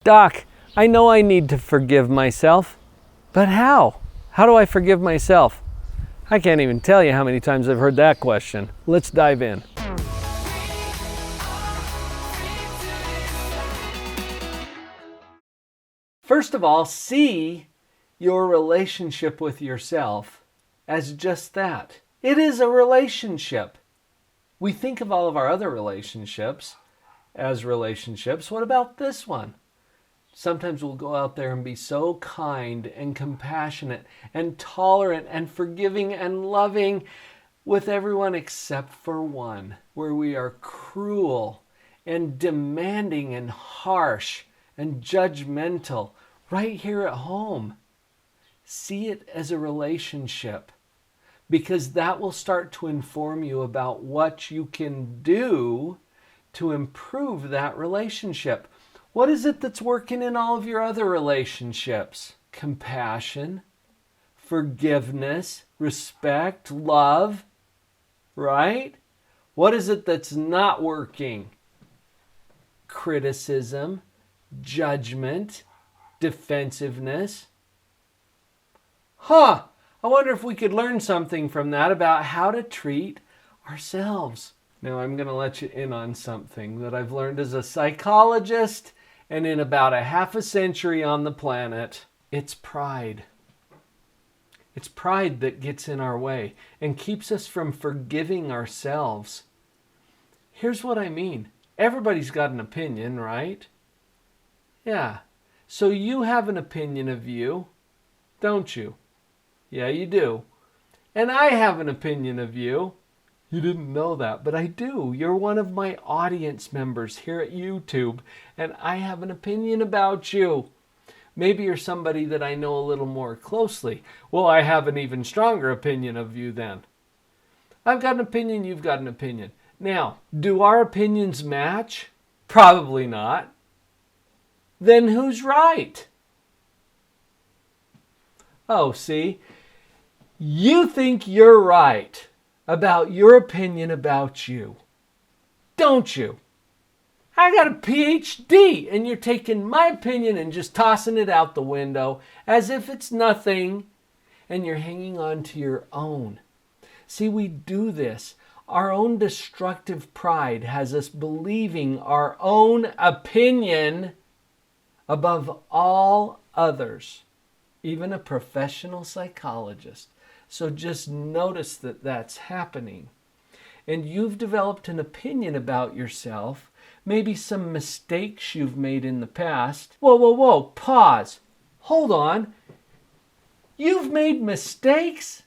Doc, I know I need to forgive myself, but how? How do I forgive myself? I can't even tell you how many times I've heard that question. Let's dive in. First of all, see your relationship with yourself as just that. It is a relationship. We think of all of our other relationships as relationships. What about this one? Sometimes we'll go out there and be so kind and compassionate and tolerant and forgiving and loving with everyone except for one, where we are cruel and demanding and harsh and judgmental right here at home. See it as a relationship, because that will start to inform you about what you can do to improve that relationship. What is it that's working in all of your other relationships? Compassion, forgiveness, respect, love, right? What is it that's not working? Criticism, judgment, defensiveness. I wonder if we could learn something from that about how to treat ourselves. Now, I'm going to let you in on something that I've learned as a psychologist and in about a half a century on the planet. It's pride. It's pride that gets in our way and keeps us from forgiving ourselves. Here's what I mean. Everybody's got an opinion, right? Yeah. So you have an opinion of you, don't you? Yeah, you do. And I have an opinion of you. You didn't know that, but I do. You're one of my audience members here at YouTube, and I have an opinion about you. Maybe you're somebody that I know a little more closely. Well, I have an even stronger opinion of you then. I've got an opinion, you've got an opinion. Now, do our opinions match? Probably not. Then who's right? Oh, see? You think you're right about your opinion about you, don't you? I got a PhD, and you're taking my opinion and just tossing it out the window as if it's nothing, and you're hanging on to your own. See, we do this. Our own destructive pride has us believing our own opinion above all others, even a professional psychologist. So just notice that that's happening. And you've developed an opinion about yourself, maybe some mistakes you've made in the past. Whoa, pause. Hold on. You've made mistakes?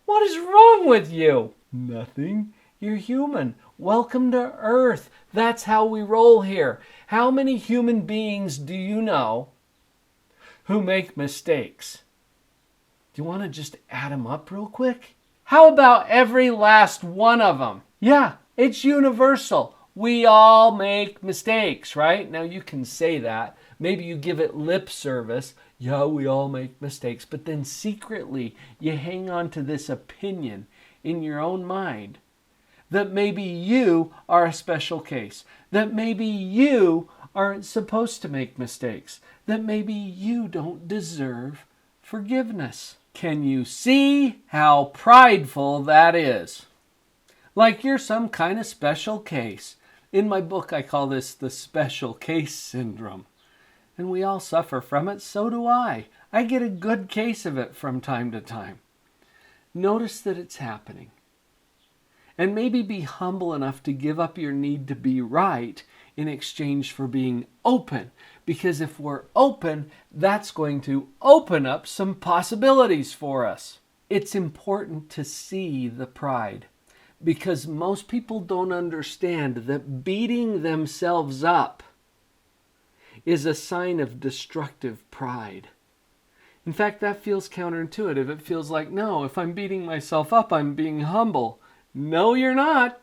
What is wrong with you? Nothing. You're human. Welcome to Earth. That's how we roll here. How many human beings do you know who make mistakes? Do you want to just add them up real quick? How about every last one of them? Yeah, it's universal. We all make mistakes, right? Now you can say that. Maybe you give it lip service. Yeah, we all make mistakes. But then secretly you hang on to this opinion in your own mind that maybe you are a special case, that maybe you aren't supposed to make mistakes, that maybe you don't deserve forgiveness. Can you see how prideful that is? Like you're some kind of special case. In my book, I call this the special case syndrome. And we all suffer from it, so do I. I get a good case of it from time to time. Notice that it's happening. And maybe be humble enough to give up your need to be right in exchange for being open. Because if we're open, that's going to open up some possibilities for us. It's important to see the pride, because most people don't understand that beating themselves up is a sign of destructive pride. In fact, that feels counterintuitive. It feels like, no, if I'm beating myself up, I'm being humble. No, you're not.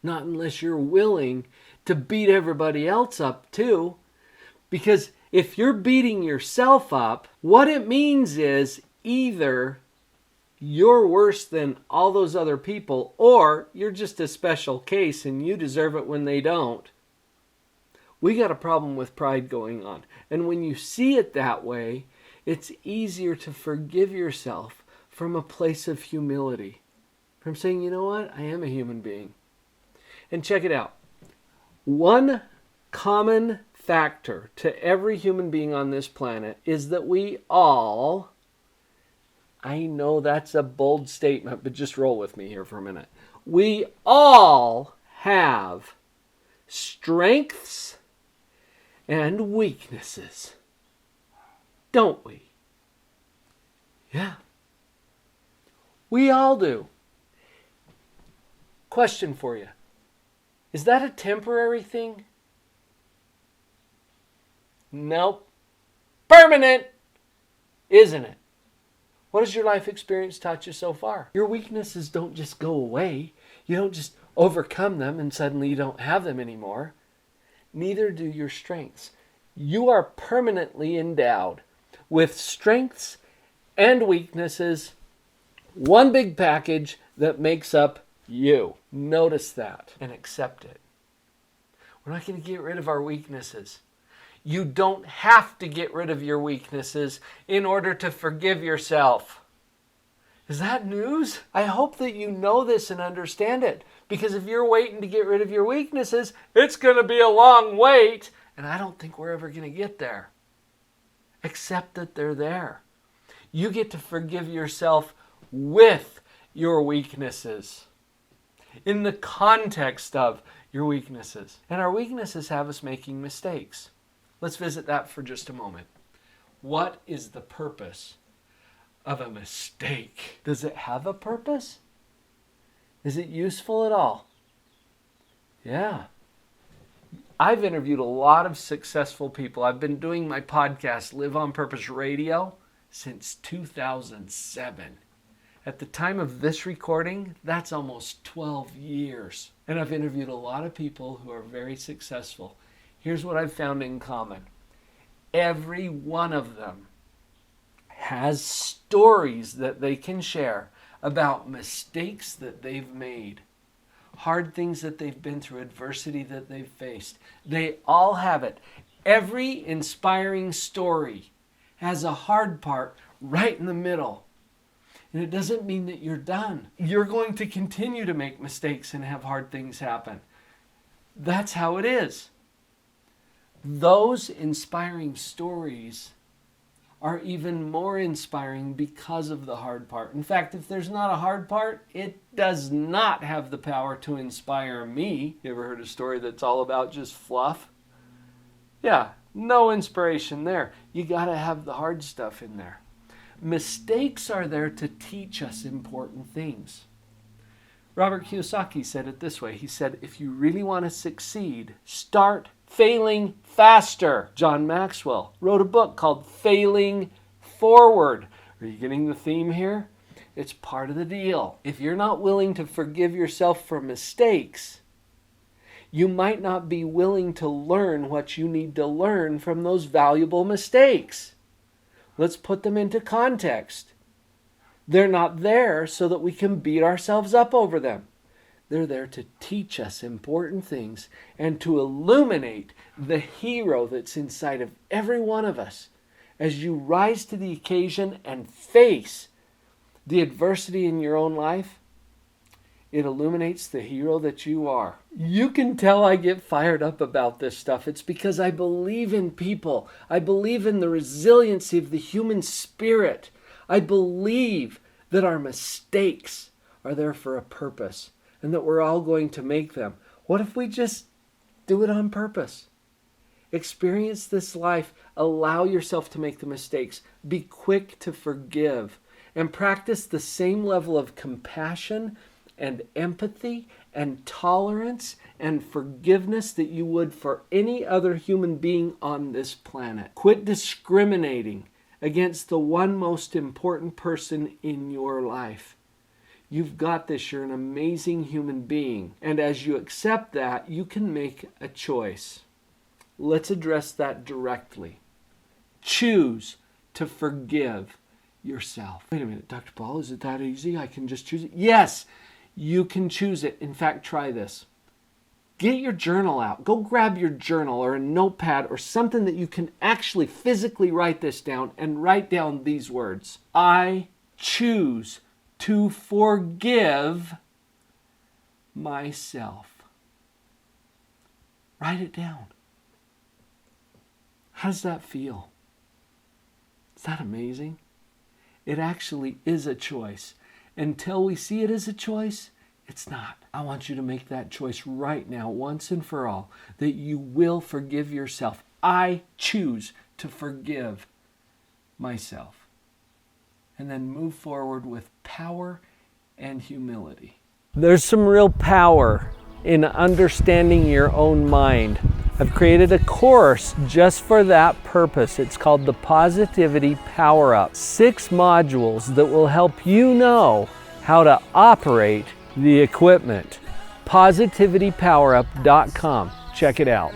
Not unless you're willing to beat everybody else up too. Because if you're beating yourself up, what it means is either you're worse than all those other people, or you're just a special case and you deserve it when they don't. We got a problem with pride going on. And when you see it that way, it's easier to forgive yourself from a place of humility. From saying, you know what? I am a human being. And check it out. One common factor to every human being on this planet is that we all, I know that's a bold statement, but just roll with me here for a minute. We all have strengths and weaknesses, don't we? Yeah. We all do. Question for you. Is that a temporary thing? Nope. Permanent, isn't it? What has your life experience taught you so far? Your weaknesses don't just go away. You don't just overcome them and suddenly you don't have them anymore. Neither do your strengths. You are permanently endowed with strengths and weaknesses, one big package that makes up you. Notice that and accept it. We're not going to get rid of our weaknesses. You don't have to get rid of your weaknesses in order to forgive yourself. Is that news? I hope that you know this and understand it. Because if you're waiting to get rid of your weaknesses, it's going to be a long wait. And I don't think we're ever going to get there. Accept that they're there. You get to forgive yourself with your weaknesses. In the context of your weaknesses. And our weaknesses have us making mistakes. Let's visit that for just a moment. What is the purpose of a mistake? Does it have a purpose? Is it useful at all? Yeah. I've interviewed a lot of successful people. I've been doing my podcast, Live on Purpose Radio, since 2007. At the time of this recording, that's almost 12 years. And I've interviewed a lot of people who are very successful. Here's what I've found in common. Every one of them has stories that they can share about mistakes that they've made, hard things that they've been through, adversity that they've faced. They all have it. Every inspiring story has a hard part right in the middle. And it doesn't mean that you're done. You're going to continue to make mistakes and have hard things happen. That's how it is. Those inspiring stories are even more inspiring because of the hard part. In fact, if there's not a hard part, it does not have the power to inspire me. You ever heard a story that's all about just fluff? Yeah, no inspiration there. You got to have the hard stuff in there. Mistakes are there to teach us important things. Robert Kiyosaki said it this way. He said, if you really want to succeed, start failing faster. John Maxwell wrote a book called Failing Forward. Are you getting the theme here? It's part of the deal. If you're not willing to forgive yourself for mistakes, you might not be willing to learn what you need to learn from those valuable mistakes. Let's put them into context. They're not there so that we can beat ourselves up over them. They're there to teach us important things and to illuminate the hero that's inside of every one of us. As you rise to the occasion and face the adversity in your own life, it illuminates the hero that you are. You can tell I get fired up about this stuff. It's because I believe in people. I believe in the resiliency of the human spirit. I believe that our mistakes are there for a purpose and that we're all going to make them. What if we just do it on purpose? Experience this life. Allow yourself to make the mistakes. Be quick to forgive and practice the same level of compassion and empathy and tolerance and forgiveness that you would for any other human being on this planet. Quit discriminating against the one most important person in your life. You've got this. You're an amazing human being. And as you accept that, you can make a choice. Let's address that directly. Choose to forgive yourself. Wait a minute, Dr. Paul, is it that easy? I can just choose it? Yes, you can choose it. In fact, try this. get your journal out. Go grab your journal or a notepad or something that you can actually physically write this down, and write down these words. I choose to forgive myself. Write it down. How does that feel? Is that amazing? It actually is a choice. Until we see it as a choice, it's not. I want you to make that choice right now, once and for all, that you will forgive yourself. I choose to forgive myself. And then move forward with power and humility. There's some real power in understanding your own mind. I've created a course just for that purpose. It's called the Positivity Powerup. 6 modules that will help you know how to operate the equipment. PositivityPowerup.com. Check it out.